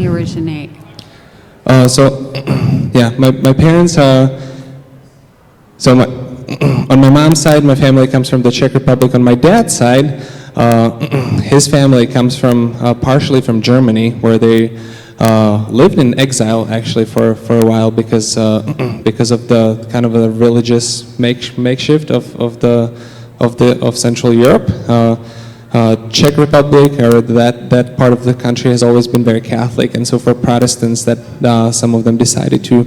family originate? Yeah, my parents, on my mom's side, my family comes from the Czech Republic. On my dad's side, his family comes from partially from Germany, where they lived in exile actually for a while because of the kind of a religious makeshift of Central Europe. Czech Republic, or that part of the country, has always been very Catholic, and so for Protestants, that some of them decided to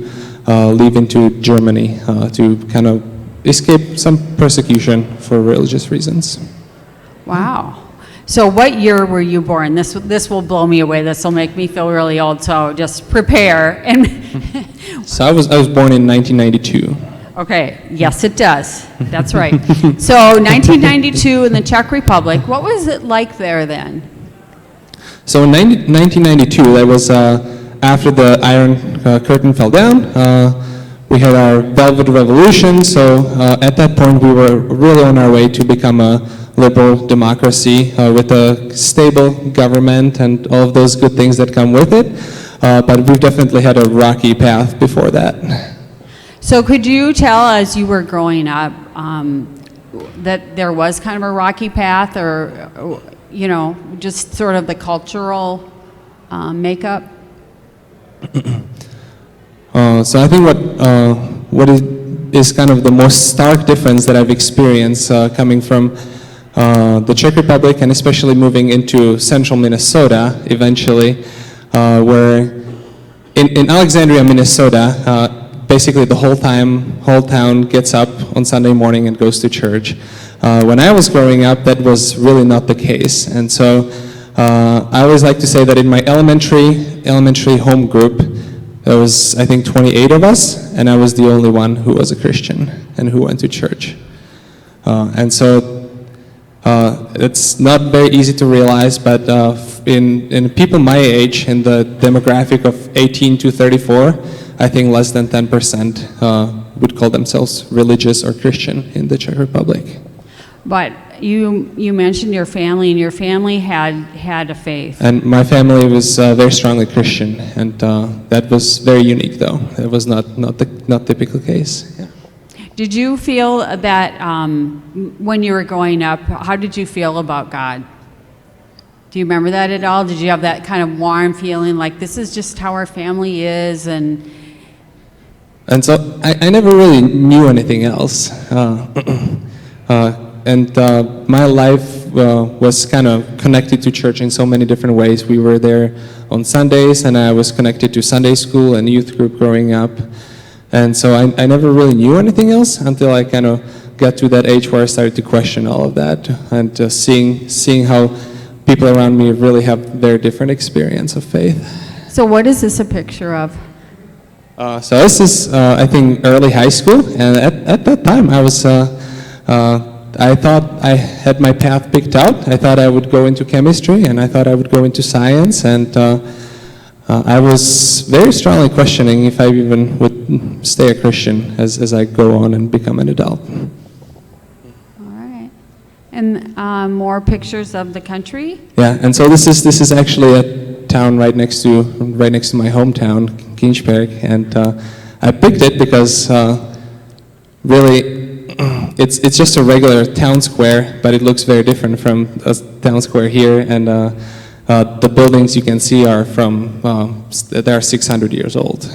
leave into Germany to kind of escape some persecution for religious reasons. Wow. So what year were you born? This will blow me away. This will make me feel really old, so just prepare. And So I was born in 1992. Okay, yes it does. That's right. So 1992 in the Czech Republic, what was it like there then? So in 1992, that was after the Iron Curtain fell down. We had our Velvet Revolution, so at that point we were really on our way to become a liberal democracy with a stable government and all of those good things that come with it. But we've definitely had a rocky path before that. So could you tell, as you were growing up, that there was kind of a rocky path, or, you know, just sort of the cultural makeup? So I think what is kind of the most stark difference that I've experienced coming from the Czech Republic, and especially moving into central Minnesota eventually, where in Alexandria, Minnesota, basically the whole town gets up on Sunday morning and goes to church. When I was growing up, that was really not the case, and so I always like to say that in my elementary home group, there was, I think, 28 of us, and I was the only one who was a Christian and who went to church. And so it's not very easy to realize, but in people my age, in the demographic of 18 to 34, I think less than 10% would call themselves religious or Christian in the Czech Republic. But you mentioned your family, and your family had a faith. And my family was very strongly Christian, and that was very unique, though. It was not typical case. Yeah. Did you feel that when you were growing up, how did you feel about God? Do you remember that at all? Did you have that kind of warm feeling, like this is just how our family is? And so I never really knew anything else. And my life was kind of connected to church in so many different ways. We were there on Sundays, and I was connected to Sunday school and youth group growing up. And so I never really knew anything else until I kind of got to that age where I started to question all of that, and seeing how people around me really have their different experience of faith. So what is this a picture of? So this is, I think, early high school, and at that time I thought I had my path picked out. I thought I would go into chemistry, and I thought I would go into science, and I was very strongly questioning if I even would stay a Christian as I go on and become an adult. All right. And more pictures of the country? Yeah, and so this is actually a town right next to my hometown, Kingsberg, and I picked it because really it's just a regular town square, but it looks very different from a town square here, and the buildings you can see are they're 600 years old.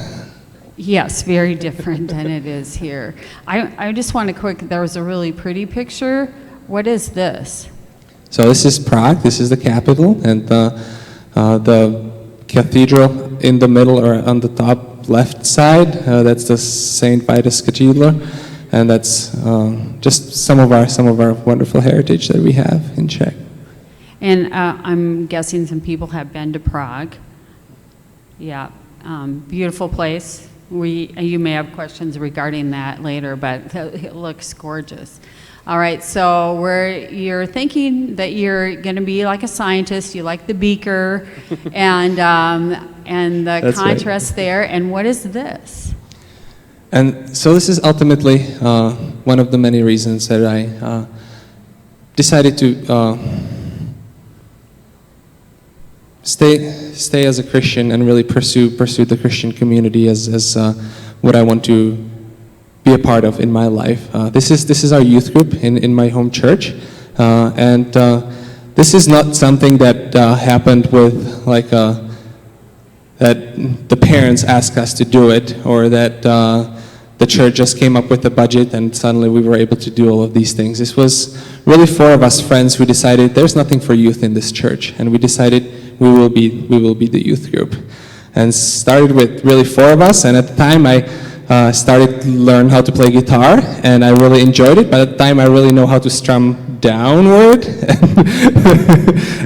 Yes, very different than it is here. I just want to there was a really pretty picture. What is this? So this is Prague, this is the capital, and the cathedral in the middle, or on the top left side, that's the St. Vitus Cathedral. And that's just some of our wonderful heritage that we have in Czech. And I'm guessing some people have been to Prague. Yeah, beautiful place. You may have questions regarding that later, but it looks gorgeous. All right, so you're thinking that you're going to be like a scientist. You like the beaker, and the That's contrast right. there. And what is this? And so this is ultimately one of the many reasons that I decided to stay stay as a Christian and really pursue the Christian community as what I want to be a part of in my life. This is our youth group in my home church, and this is not something that happened with like that the parents asked us to do it, or that the church just came up with a budget and suddenly we were able to do all of these things. This was really 4 of us friends who decided there's nothing for youth in this church, and we decided we will be the youth group. And started with really 4 of us, and at the time I started to learn how to play guitar, and I really enjoyed it. By the time I really know how to strum downward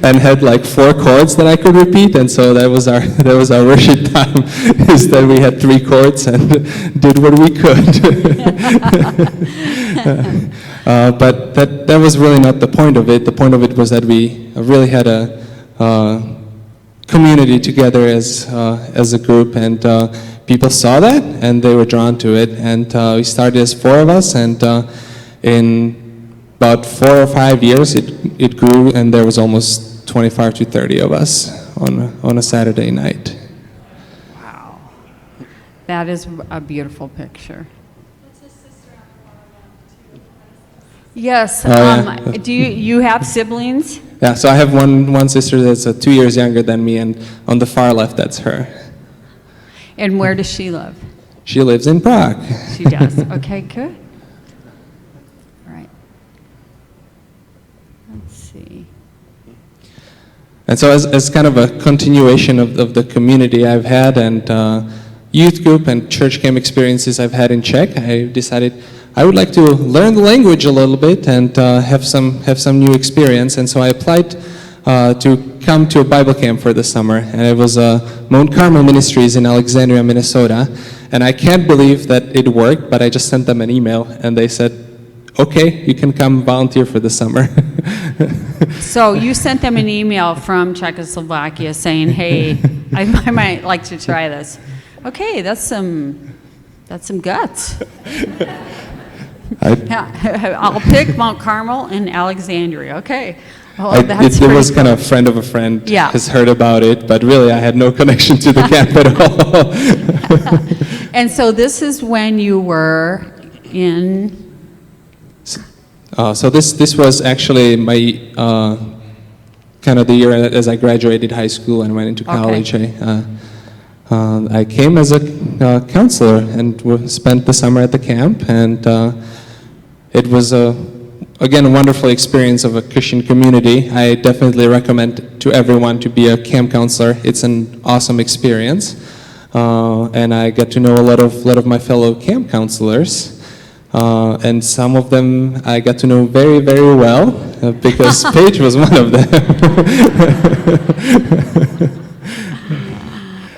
and had like 4 chords that I could repeat, and so that was our worship time, is that we had 3 chords and did what we could. But that was really not the point of it. The point of it was that we really had a community together as a group, and people saw that and they were drawn to it, and we started as 4 of us, and in about 4 or 5 years it grew, and there was almost 25 to 30 of us on a Saturday night. Wow. That is a beautiful picture. Yes. Do you have siblings? Yeah, so I have one sister that's 2 years younger than me, and on the far left, that's her. And where does she live? She lives in Prague. She does. Okay, good. All right. Let's see. And so as kind of a continuation of the community I've had, and youth group and church camp experiences I've had in Czech, I decided I would like to learn the language a little bit and have some new experience. And so I applied to come to a Bible camp for the summer, and it was Mount Carmel Ministries in Alexandria, Minnesota. And I can't believe that it worked, but I just sent them an email, and they said, okay, you can come volunteer for the summer. So you sent them an email from Czechoslovakia saying, hey, I might like to try this. Okay, that's some guts. I'll pick Mount Carmel and Alexandria. Okay. Well, it was kind of a friend of a friend has heard about it, but really I had no connection to the camp at all. And so this is when you were in... So this was actually my kind of the year as I graduated high school and went into college. Okay. I came as a counselor and spent the summer at the camp, and it was again a wonderful experience of a Christian community. I definitely recommend to everyone to be a camp counselor. It's an awesome experience, and I got to know a lot of my fellow camp counselors. And some of them I got to know very, very well, because Paige was one of them.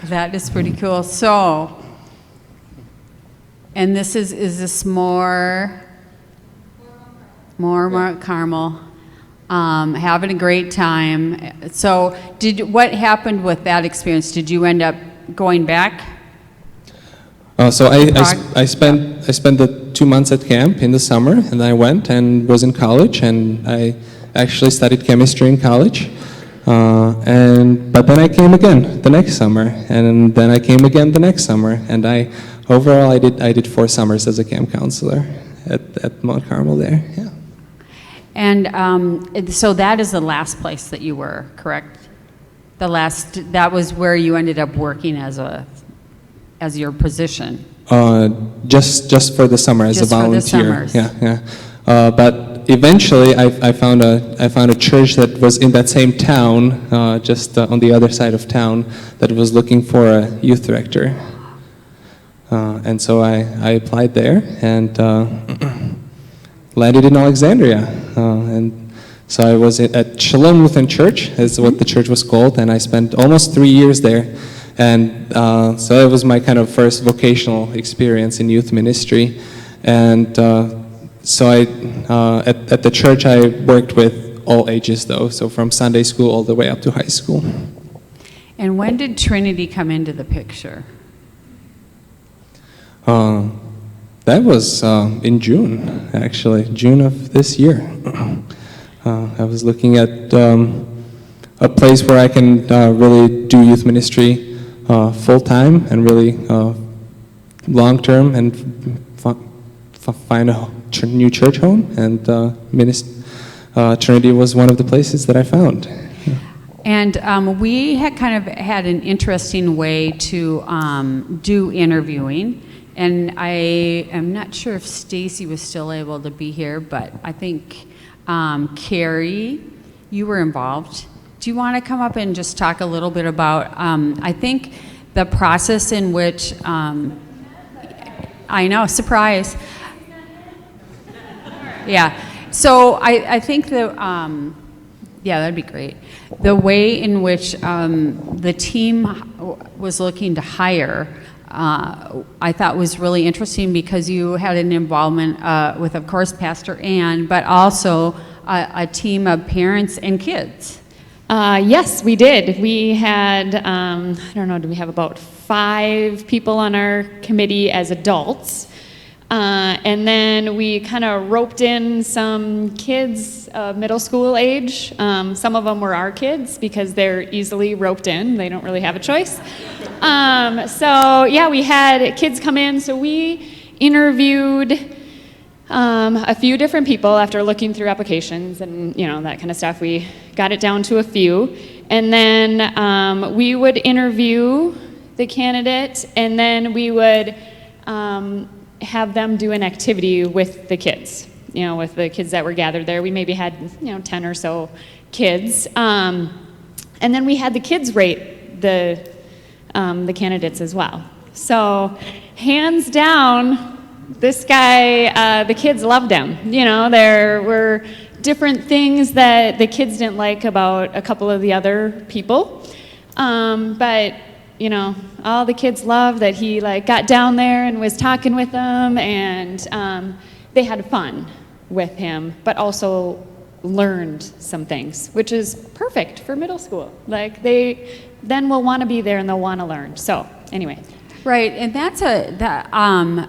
That is pretty cool. So, and is this more Mount Carmel, having a great time. So, what happened with that experience? Did you end up going back? So I spent the 2 months at camp in the summer, and I went and was in college, and I actually studied chemistry in college. But then I came again the next summer, and then I came again the next summer, and overall I did 4 summers as a camp counselor at Mount Carmel there. Yeah. And so that is the last place that you were, correct? That was where you ended up working as your position. Just for the summer as a volunteer. For the summers. Yeah. But eventually, I found a church that was in that same town, just on the other side of town, that was looking for a youth director. And so I applied there and landed in Alexandria. And so I was at Shalom Lutheran Church, is what the church was called, and I spent almost 3 years there. And so it was my kind of first vocational experience in youth ministry. And so at the church I worked with all ages though, so from Sunday school all the way up to high school. And when did Trinity come into the picture? That was in June, actually, June of this year. I was looking at a place where I can really do youth ministry full-time and really long-term and find a new church home, and Trinity was one of the places that I found. And we had kind of had an interesting way to do interviewing, and I am not sure if Stacy was still able to be here, but I think Carrie, you were involved. Do you want to come up and just talk a little bit about, I think, the process in which, I know, surprise. Yeah, so I think that, yeah, that'd be great. The way in which the team was looking to hire, I thought was really interesting because you had an involvement with, of course, Pastor Ann, but also a team of parents and kids. Yes, we did. We had, I don't know, do we have about 5 people on our committee as adults? And then we kind of roped in some kids, middle school age. Some of them were our kids because they're easily roped in. They don't really have a choice. So yeah, we had kids come in. So we interviewed a few different people after looking through applications and that kind of stuff. We got it down to a few. And then we would interview the candidate, and then we would have them do an activity with the kids, with the kids that were gathered there. We maybe had, 10 or so kids. And then we had the kids rate the candidates as well. So hands down, this guy, the kids loved him. There were different things that the kids didn't like about a couple of the other people. But all the kids loved that he got down there and was talking with them, and they had fun with him, but also learned some things, which is perfect for middle school. They then will want to be there and they'll want to learn. So anyway. Right, and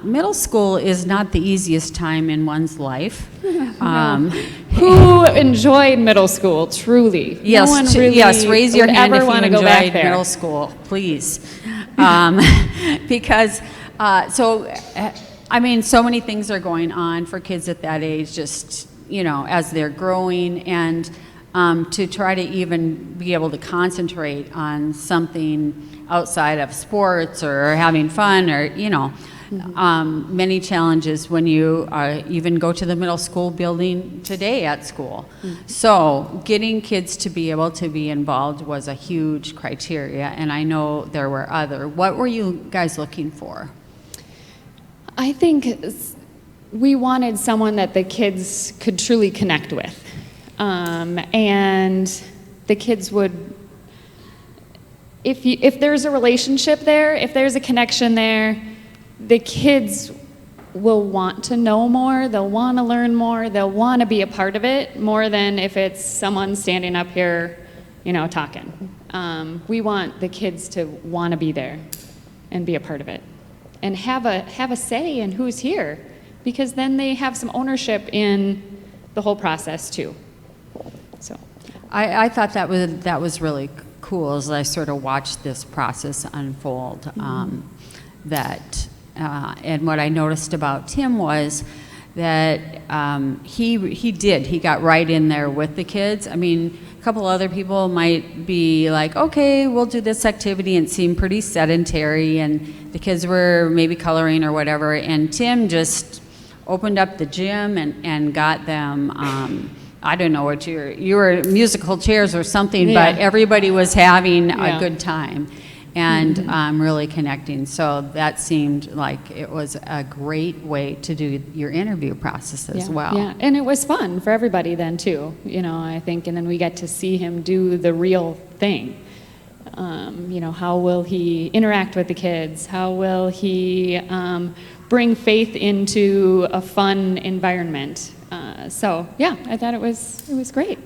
middle school is not the easiest time in one's life. Who enjoyed middle school, truly? Yes, no one really yes, raise your hand if you want to go back enjoyed there. middle school, please. Because, so many things are going on for kids at that age, just, as they're growing, and to try to even be able to concentrate on something outside of sports or having fun or, many challenges when you even go to the middle school building today at school. So getting kids to be able to be involved was a huge criteria, and I know there were other. What were you guys looking for? I think we wanted someone that the kids could truly connect with. And the kids would, if there's a relationship there, if there's a connection there, the kids will want to know more, they'll want to learn more, they'll want to be a part of it more than if it's someone standing up here, talking. We want the kids to want to be there and be a part of it and have a say in who's here, because then they have some ownership in the whole process too. So I thought that was really cool as I sort of watched this process unfold. And what I noticed about Tim was that he got right in there with the kids. I mean, a couple other people might be like, okay, we'll do this activity, and seem pretty sedentary, and the kids were maybe coloring or whatever, and Tim just opened up the gym and got them, I don't know what you were musical chairs or something, Yeah. but everybody was having Yeah. a good time and really connecting. So that seemed like it was a great way to do your interview process as well. Yeah, and it was fun for everybody then too, I think, and then we got to see him do the real thing. How will he interact with the kids? How will he bring faith into a fun environment? So yeah, I thought it was great.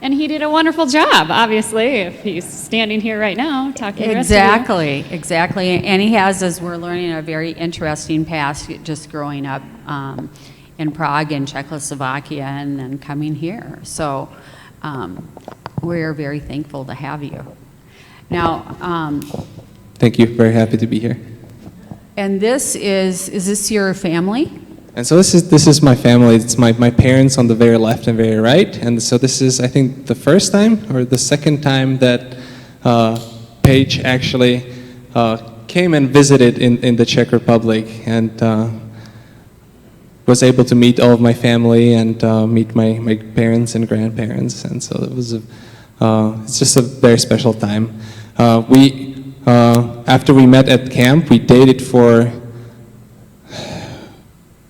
And he did a wonderful job, obviously, if he's standing here right now talking to the rest of you. Exactly. And he has, as we're learning, a very interesting past, just growing up in Prague and Czechoslovakia and then coming here. So we're very thankful to have you. Now, Thank you. Very happy to be here. and this is this your family? And so this is my family. It's my parents on the very left and very right. And so this is, I think, the first time or the second time that Paige actually came and visited in the Czech Republic, and was able to meet all of my family and meet my parents and grandparents. And so it was it's just a very special time. After we met at camp, we dated for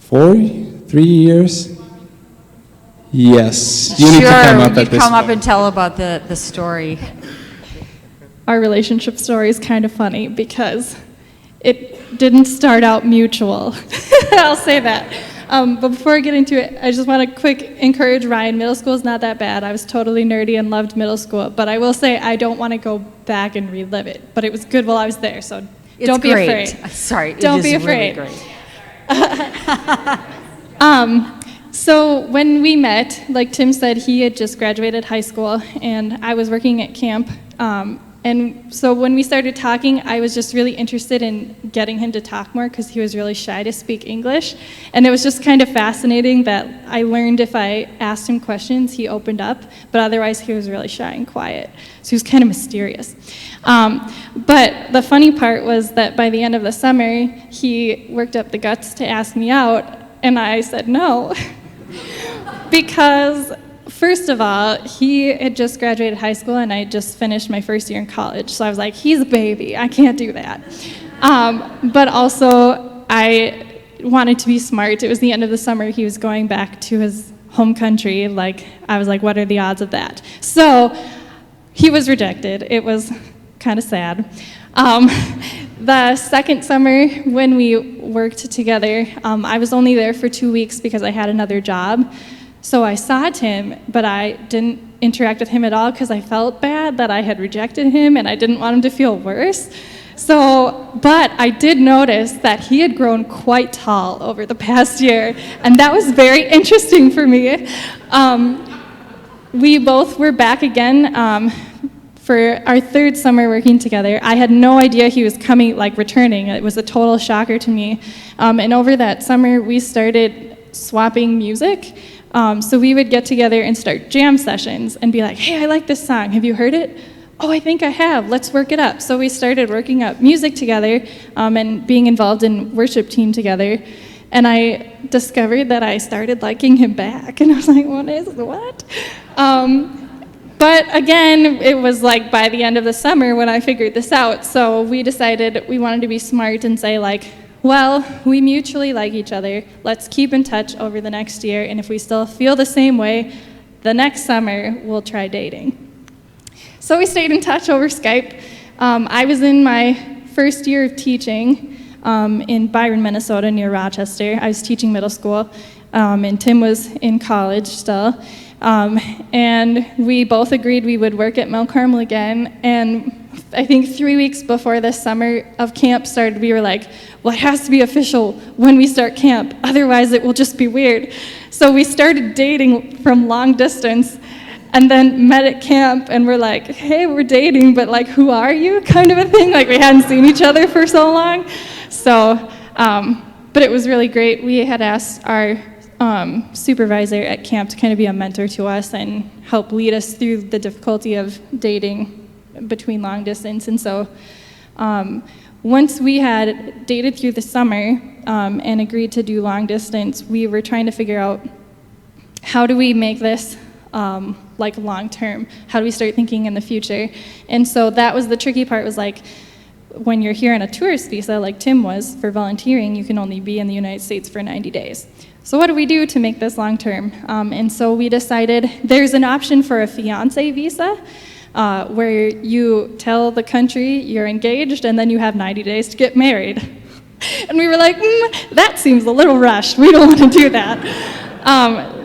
3 years? Yes. You need to come up at this come up point. and tell about the story. Our relationship story is kind of funny because it didn't start out mutual. I'll say that. But before I get into it, I just want to quick encourage Ryan. Middle school is not that bad. I was totally nerdy and loved middle school. But I will say I don't want to go back and relive it. But it was good while I was there, so don't be afraid. Sorry, Don't it be is really afraid. great. So when we met, like Tim said, he had just graduated high school, and I was working at camp. And so when we started talking, I was just really interested in getting him to talk more because he was really shy to speak English. And it was just kind of fascinating that I learned if I asked him questions, he opened up, but otherwise he was really shy and quiet. So he was kind of mysterious. But the funny part was that by the end of the summer, he worked up the guts to ask me out, and I said no. Because first of all, he had just graduated high school and I just finished my first year in college. So I was like, he's a baby, I can't do that. But also, I wanted to be smart. It was the end of the summer, he was going back to his home country. I was like, what are the odds of that? So he was rejected. It was kind of sad. The second summer when we worked together, I was only there for 2 weeks because I had another job. So I saw Tim, but I didn't interact with him at all because I felt bad that I had rejected him and I didn't want him to feel worse. But I did notice that he had grown quite tall over the past year, and that was very interesting for me. We both were back again for our third summer working together. I had no idea he was returning. It was a total shocker to me. And over that summer, we started swapping music. So we would get together and start jam sessions and be like, hey, I like this song. Have you heard it? Oh, I think I have. Let's work it up. So we started working up music together and being involved in worship team together. And I discovered that I started liking him back. And I was like, what? But again, it was like by the end of the summer when I figured this out. So we decided we wanted to be smart and say well, we mutually like each other. Let's keep in touch over the next year, and if we still feel the same way, the next summer we'll try dating. So we stayed in touch over Skype. I was in my first year of teaching in Byron, Minnesota, near Rochester. I was teaching middle school, and Tim was in college still. And we both agreed we would work at Mount Carmel again, and I think 3 weeks before the summer of camp started, we were like, well, it has to be official when we start camp, otherwise it will just be weird. So we started dating from long distance, and then met at camp, and we're like, hey, we're dating, but who are you, kind of a thing. We hadn't seen each other for so long. So, but it was really great. We had asked our supervisor at camp to kind of be a mentor to us and help lead us through the difficulty of dating between long distance. And so once we had dated through the summer and agreed to do long distance, we were trying to figure out how do we make this long term? How do we start thinking in the future? And so that was the tricky part, was when you're here on a tourist visa like Tim was for volunteering, you can only be in the United States for 90 days. So what do we do to make this long term? And so we decided there's an option for a fiance visa where you tell the country you're engaged and then you have 90 days to get married. And we were like, that seems a little rushed. We don't want to do that.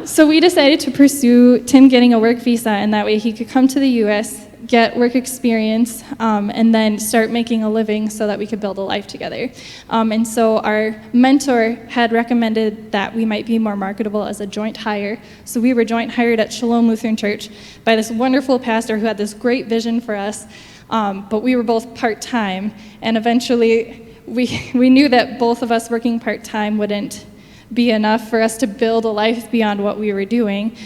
So we decided to pursue Tim getting a work visa, and that way he could come to the U.S., get work experience, and then start making a living so that we could build a life together. And so our mentor had recommended that we might be more marketable as a joint hire. So we were joint hired at Shalom Lutheran Church by this wonderful pastor who had this great vision for us, but we were both part-time, and eventually we knew that both of us working part-time wouldn't be enough for us to build a life beyond what we were doing.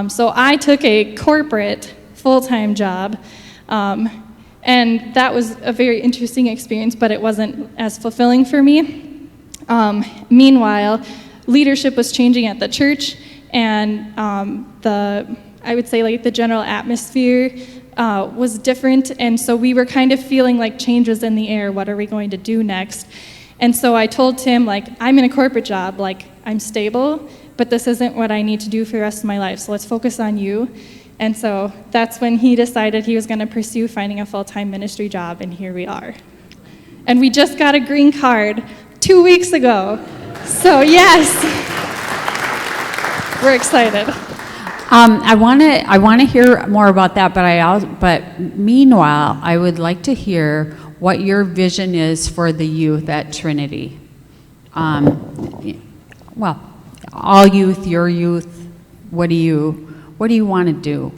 So I took a corporate full-time job, and that was a very interesting experience, but it wasn't as fulfilling for me. Meanwhile, leadership was changing at the church, and I would say like the general atmosphere was different, and so we were kind of feeling like change was in the air. What are we going to do next? And so I told Tim, like, I'm in a corporate job, like, I'm stable, but this isn't what I need to do for the rest of my life, so let's focus on you. And so that's when he decided he was going to pursue finding a full-time ministry job, and here we are. And we just got a green card 2 weeks ago. So yes, we're excited. I want to hear more about that, but meanwhile, I would like to hear what your vision is for the youth at Trinity. Well, all youth, your youth. What do you want to do?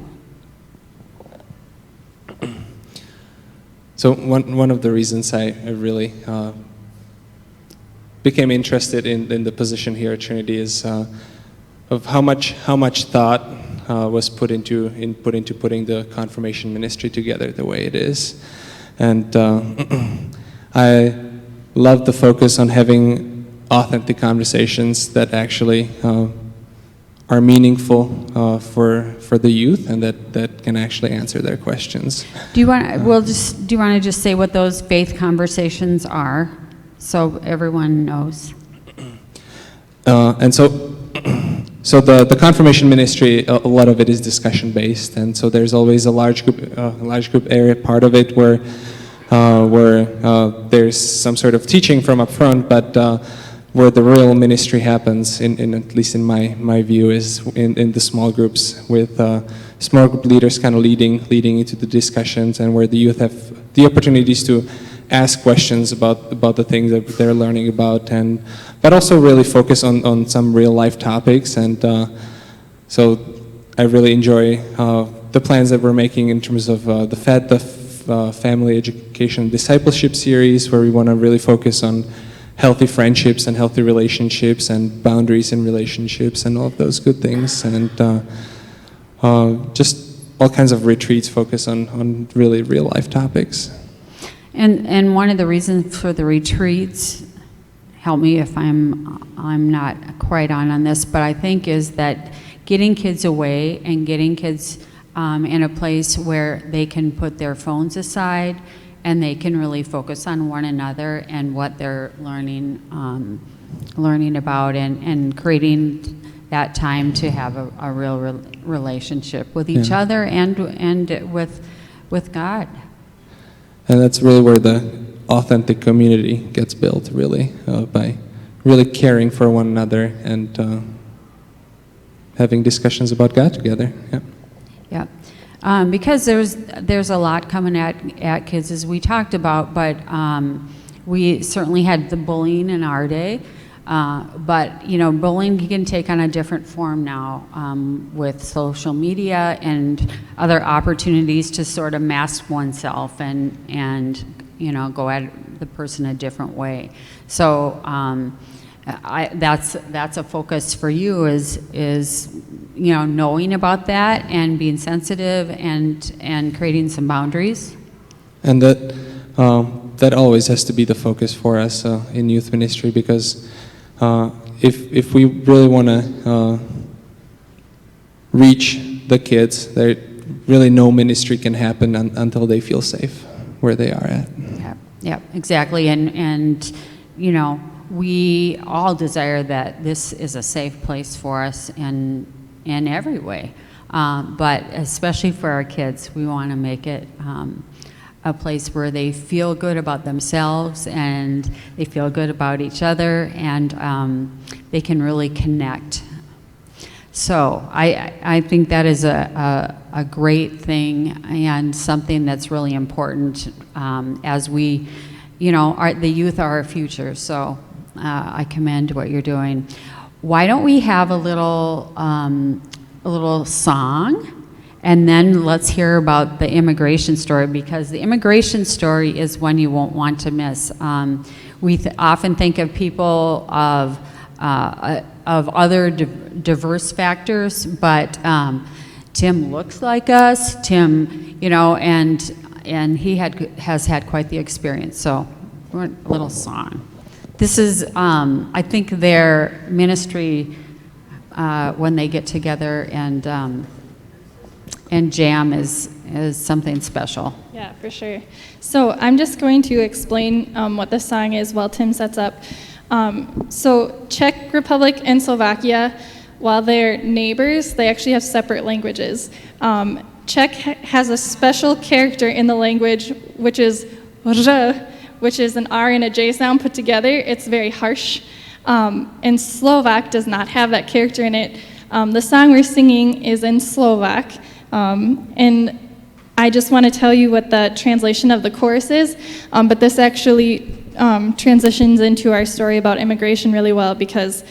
So one of the reasons I really became interested in the position here at Trinity is of how much thought was put into putting the confirmation ministry together the way it is, and I love the focus on having authentic conversations that actually are meaningful for the youth and that can actually answer their questions. Do you want to just say what those faith conversations are, so everyone knows? And so the confirmation ministry, a lot of it is discussion based, and so there's always a large group area part of it where there's some sort of teaching from up front, but where the real ministry happens, in at least in my view, is in the small groups with small group leaders kind of leading into the discussions, and where the youth have the opportunities to ask questions about the things that they're learning about, but also really focus on some real life topics. And so I really enjoy the plans that we're making in terms of the Family Education Discipleship series, where we want to really focus on healthy friendships and healthy relationships and boundaries in relationships and all of those good things, and just all kinds of retreats focus on really real life topics. And one of the reasons for the retreats, help me if I'm not quite on this, but I think is that getting kids away and getting kids in a place where they can put their phones aside and they can really focus on one another and what they're learning about, and creating that time to have a real relationship with each other and with God. And that's really where the authentic community gets built, really, by really caring for one another and having discussions about God together. Yeah. Because there's a lot coming at kids, as we talked about, but we certainly had the bullying in our day. But bullying can take on a different form now with social media and other opportunities to sort of mask oneself and go at the person a different way. So that's a focus for you is knowing about that and being sensitive and creating some boundaries. And that always has to be the focus for us in youth ministry, because if we really want to reach the kids, there really no ministry can happen until they feel safe where they are at. Yeah, exactly. And we all desire that this is a safe place for us in every way, but especially for our kids, we want to make it a place where they feel good about themselves and they feel good about each other, and they can really connect. So I think that is a a great thing and something that's really important as we, the youth are our future. So I commend what you're doing. Why don't we have a little song? And then let's hear about the immigration story, because the immigration story is one you won't want to miss. We often think of people of other diverse factors, but Tim looks like us. Tim, and he has had quite the experience. So, a little song. This is, I think, their ministry when they get together and jam is something special. Yeah, for sure. So I'm just going to explain what the song is while Tim sets up. So Czech Republic and Slovakia, while they're neighbors, they actually have separate languages. Czech has a special character in the language, which is r, which is an R and a J sound put together. It's very harsh. And Slovak does not have that character in it. The song we're singing is in Slovak. And I just want to tell you what the translation of the chorus is, but this actually transitions into our story about immigration really well, because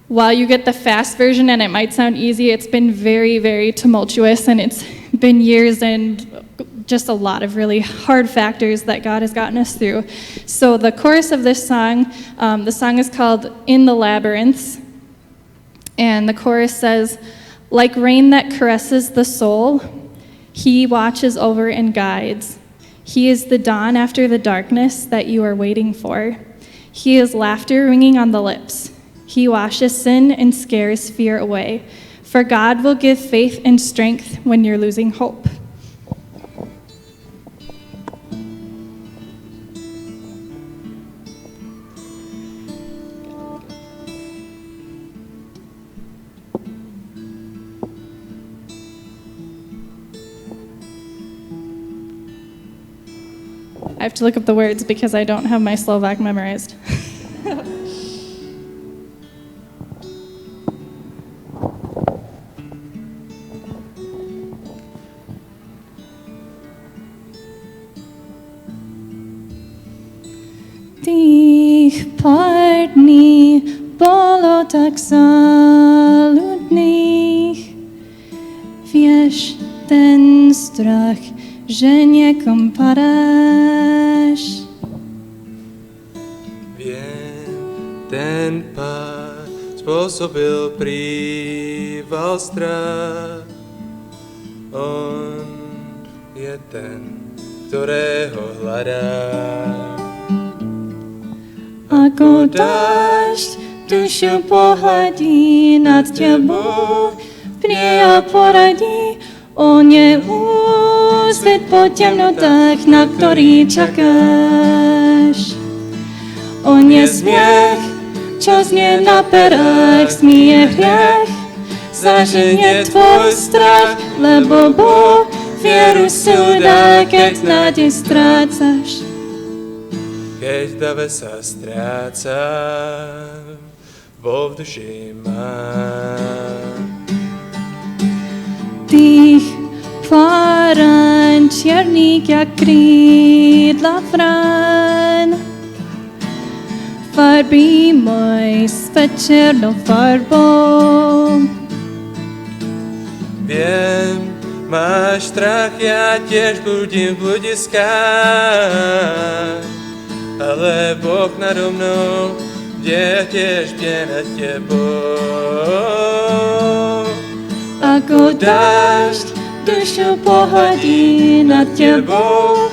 while you get the fast version and it might sound easy, it's been very, very tumultuous, and it's been years and just a lot of really hard factors that God has gotten us through. So the chorus of this song, the song is called In the Labyrinths, and the chorus says, "Like rain that caresses the soul, he watches over and guides. He is the dawn after the darkness that you are waiting for. He is laughter ringing on the lips. He washes sin and scares fear away. For God will give faith and strength when you're losing hope." I have to look up the words because I don't have my Slovak memorized. Tých pár dní bolo tak zaludných. Vieš, ten strach, že niekom padáš. Viem, ten pád spôsobil príval strach. On je ten, ktorého hľadám. Ako dážď dušu pohladí nad tebou, prie a poradí, on je úsvit po temnotách, na ktorý čakáš. On je smiech, čo znie na perách, smije hriech, zaženie tvoj strach, lebo Boh vieru súda, keď nádej strácaš. Keď v dave sa strácam, Boh v duši mám. Tých pár čiernych jak krídla vrán, farbí môj svet čiernou farbou. Viem, máš strach, ja tiež blúdim v bludiskách, ale Boh nado mnou, kde tiež bdie nad tebou. Ako dážď dušu pohladí nad tebou,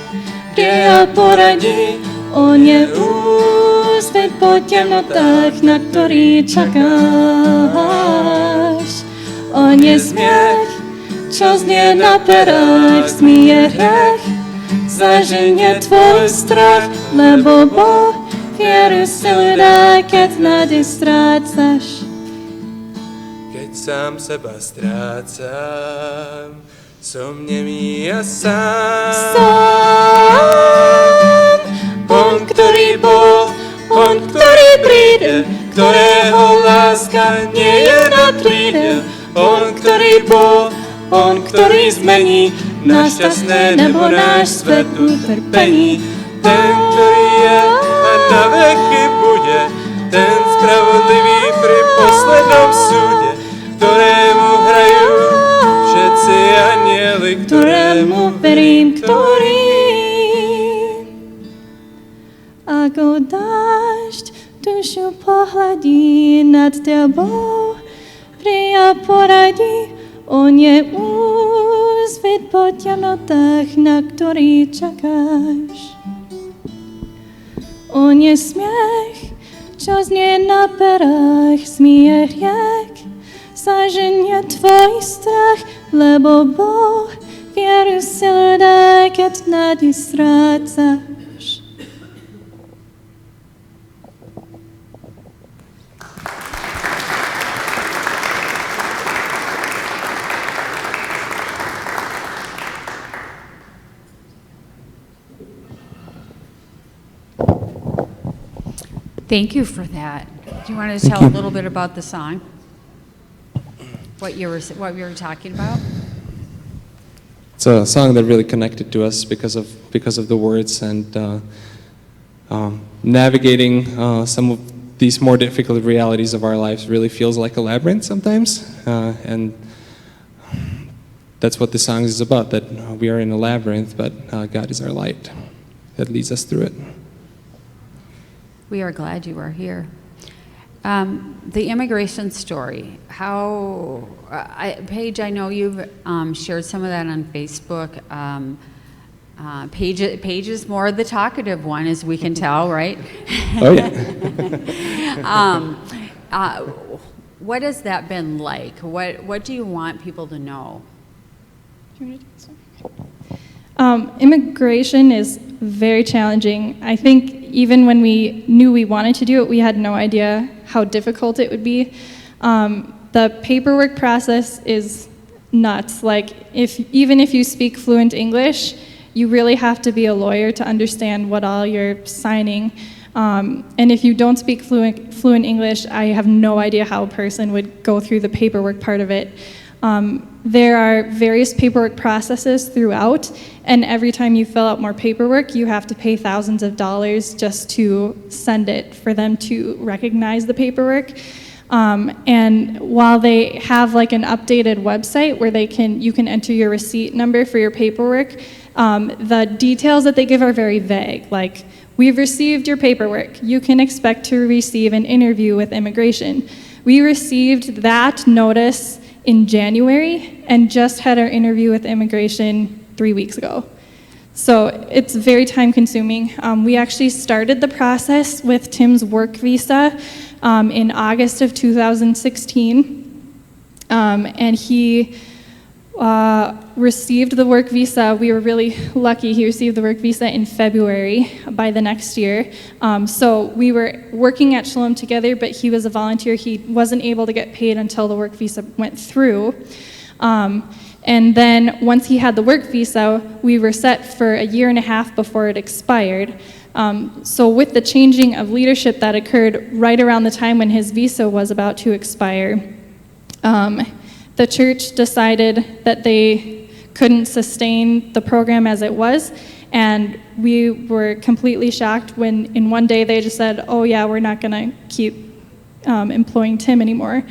bdie a poradí, on je úsvit po temnotách, na ktorý čakáš. On je smiech, čo znie na perách, smije hriech, zaženie tvoj strach, lebo Boh vieru silu dá, keď nádej strácaš. Keď sám seba strácam, som nemý a sám. On, ktorý bol, on, ktorý príde, ktorého láska nie je na príde. On, ktorý bol, On, ktorý zmení náš šťastné nebo náš svet utrpení. Ten, ktorý je a na veky bude, ten spravodlivý pri poslednom súde, ktorému hrajú všetci anjeli, ktorému verím, ktorý. Ako dážď dušu pohladí nad tebou, prija poradí, on je úsvit po temnotách, na ktorý čakáš. On je smiech, čo znie na perách, smije riek, zaženie tvoj strach, lebo Boh vieru silu dá, keď nádej strácaš. Thank you for that. Do you want to tell a little bit about the song? What you were talking about? It's a song that really connected to us because of the words and navigating some of these more difficult realities of our lives really feels like a labyrinth sometimes, and that's what the song is about. That we are in a labyrinth, but God is our light that leads us through it. We are glad you are here. The immigration story, Paige, I know you've shared some of that on Facebook. Paige is more the talkative one, as we can tell, right? Oh, yeah. What has that been like? What do you want people to know? Immigration is very challenging. I think even when we knew we wanted to do it, we had no idea how difficult it would be. The paperwork process is nuts. Like, even if you speak fluent English, you really have to be a lawyer to understand what all you're signing. And if you don't speak fluent English, I have no idea how a person would go through the paperwork part of it. There are various paperwork processes throughout, and every time you fill out more paperwork, you have to pay thousands of dollars just to send it for them to recognize the paperwork. And while they have like an updated website where you can enter your receipt number for your paperwork, the details that they give are very vague. Like, we've received your paperwork. You can expect to receive an interview with immigration. We received that notice in January and just had our interview with immigration 3 weeks ago. So it's very time consuming. We actually started the process with Tim's work visa in August of 2016. And he received the work visa. We were really lucky. He received the work visa in February by the next year. So we were working at Shalom together, but he was a volunteer. He wasn't able to get paid until the work visa went through. And then once he had the work visa, we were set for 1.5 years before it expired. So with the changing of leadership that occurred right around the time when his visa was about to expire, the church decided that they couldn't sustain the program as it was, and we were completely shocked when in one day they just said, oh yeah, we're not gonna keep employing Tim anymore.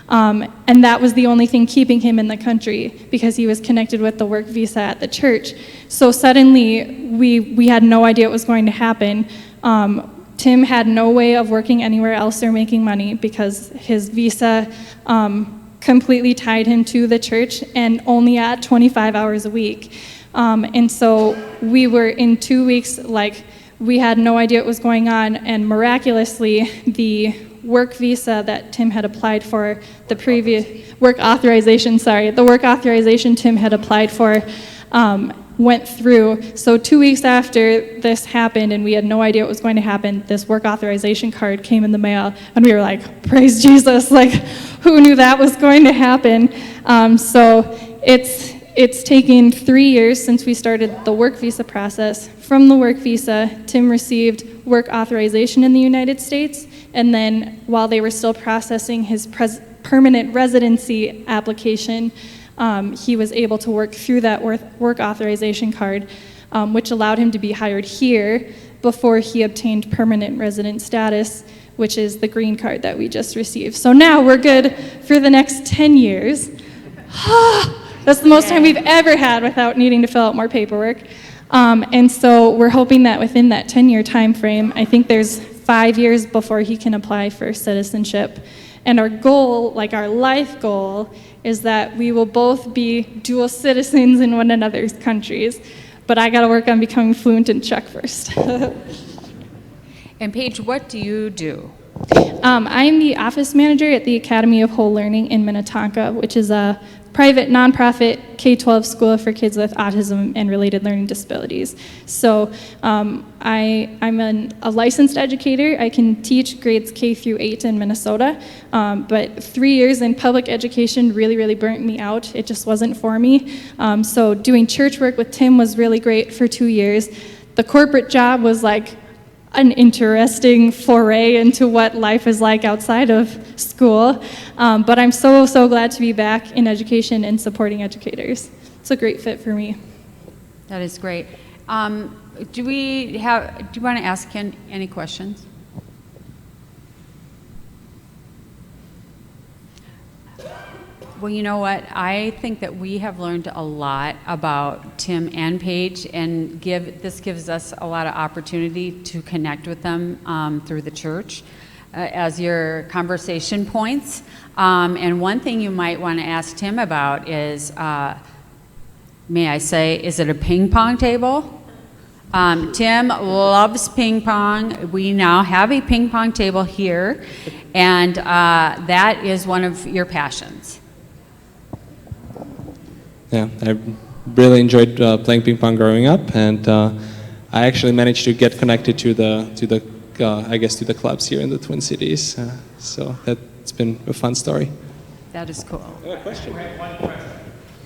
And that was the only thing keeping him in the country, because he was connected with the work visa at the church. So suddenly we had no idea what was going to happen. Tim had no way of working anywhere else or making money because his visa completely tied him to the church and only at 25 hours a week. And so we were in 2 weeks, like, we had no idea what was going on, and miraculously the work visa that Tim had applied for, the work authorization Tim had applied for went through. So 2 weeks after this happened and we had no idea what was going to happen, this work authorization card came in the mail, and we were like, praise Jesus, like, who knew that was going to happen? So it's taken 3 years since we started the work visa process. From the work visa, Tim received work authorization in the United States, and then while they were still processing his permanent residency application, he was able to work through that work authorization card, which allowed him to be hired here before he obtained permanent resident status, which is the green card that we just received. So now we're good for the next 10 years. That's the most time we've ever had without needing to fill out more paperwork. And so we're hoping that within that 10-year time frame, I think there's 5 years before he can apply for citizenship. And our goal, like our life goal, is that we will both be dual citizens in one another's countries. But I gotta work on becoming fluent in Czech first. And Paige, what do you do? I am the office manager at the Academy of Whole Learning in Minnetonka, which is a private nonprofit K-12 school for kids with autism and related learning disabilities. So I'm a licensed educator. I can teach grades K through 8 in Minnesota, but 3 years in public education really burnt me out. It just wasn't for me. So doing church work with Tim was really great for 2 years. The corporate job was like an interesting foray into what life is like outside of school. But I'm so glad to be back in education and supporting educators. It's a great fit for me. That is great. Do you want to ask Ken any questions? Well, you know what? I think that we have learned a lot about Tim and Paige, and this gives us a lot of opportunity to connect with them through the church as your conversation points. And one thing you might want to ask Tim about is, may I say, is it a ping pong table? Tim loves ping pong. We now have a ping pong table here, and that is one of your passions. Yeah, I really enjoyed playing ping pong growing up, and I actually managed to get connected to the clubs here in the Twin Cities. So that's been a fun story. That is cool. I have one question.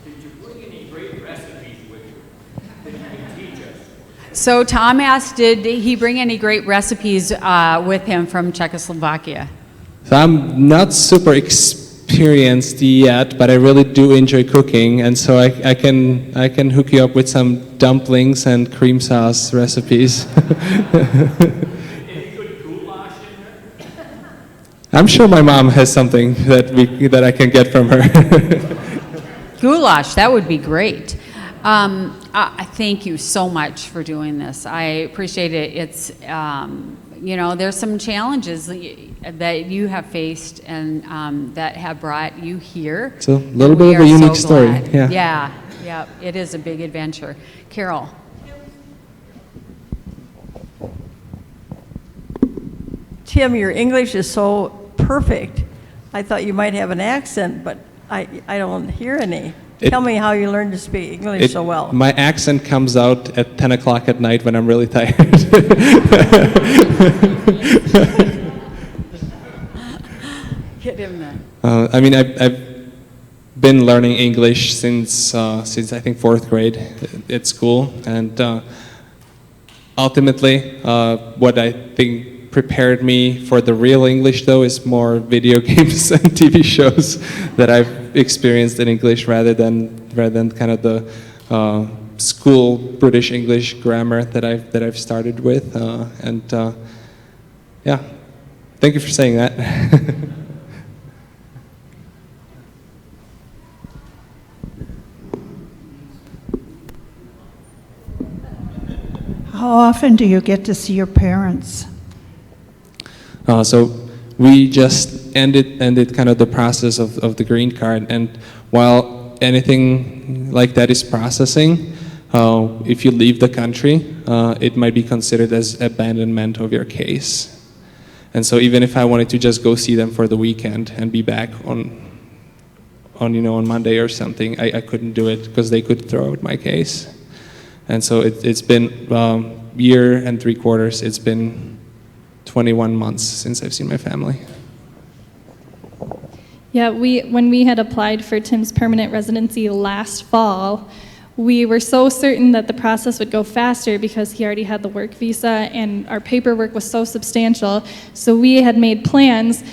Did you bring any great recipes with you that you can teach us? So Tom asked, did he bring any great recipes with him from Czechoslovakia? So I'm not super experienced yet, but I really do enjoy cooking, and so I can hook you up with some dumplings and cream sauce recipes. Any good goulash in there? I'm sure my mom has something that I can get from her. Goulash, that would be great. I thank you so much for doing this. I appreciate it. It's, there's some challenges that you have faced and that have brought you here. It's a little bit of a unique story. Yeah, it is a big adventure. Carol. Tim, your English is so perfect. I thought you might have an accent, but I don't hear any. Tell me how you learned to speak English so well. My accent comes out at 10 o'clock at night when I'm really tired. Get him then. I've been learning English since I think 4th grade at school, and ultimately, what I think prepared me for the real English, though, is more video games and TV shows that I've experienced in English rather than kind of the school British English grammar that I've started with, yeah, thank you for saying that. How often do you get to see your parents? So we just ended kind of the process of the green card, and while anything like that is processing, if you leave the country, it might be considered as abandonment of your case. And so even if I wanted to just go see them for the weekend and be back on Monday or something, I couldn't do it because they could throw out my case. And so it's been year and 3/4. It's been 21 months since I've seen my family. Yeah, when we had applied for Tim's permanent residency last fall, we were so certain that the process would go faster because he already had the work visa and our paperwork was so substantial. So we had made plans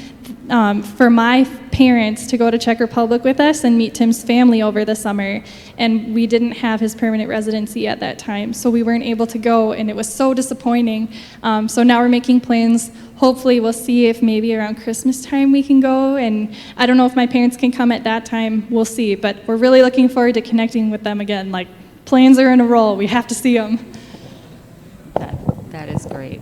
for my parents to go to Czech Republic with us and meet Tim's family over the summer. And we didn't have his permanent residency at that time, so we weren't able to go, and it was so disappointing. So now we're making plans. Hopefully we'll see if maybe around Christmas time we can go, and I don't know if my parents can come at that time. We'll see, but we're really looking forward to connecting with them again. Like, plans are in a roll. We have to see them. That is great.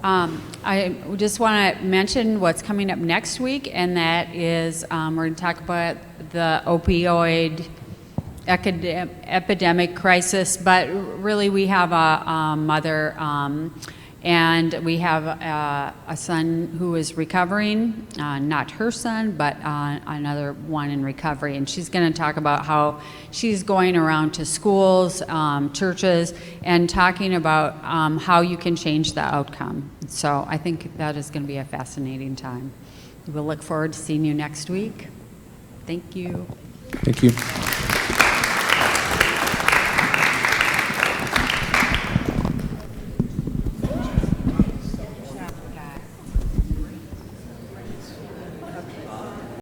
I just want to mention what's coming up next week, and that is we're going to talk about the opioid epidemic crisis, but really we have a mother and we have a son who is recovering, not her son, but another one in recovery. And she's going to talk about how she's going around to schools, churches, and talking about how you can change the outcome. So I think that is going to be a fascinating time. We'll look forward to seeing you next week. Thank you. Thank you.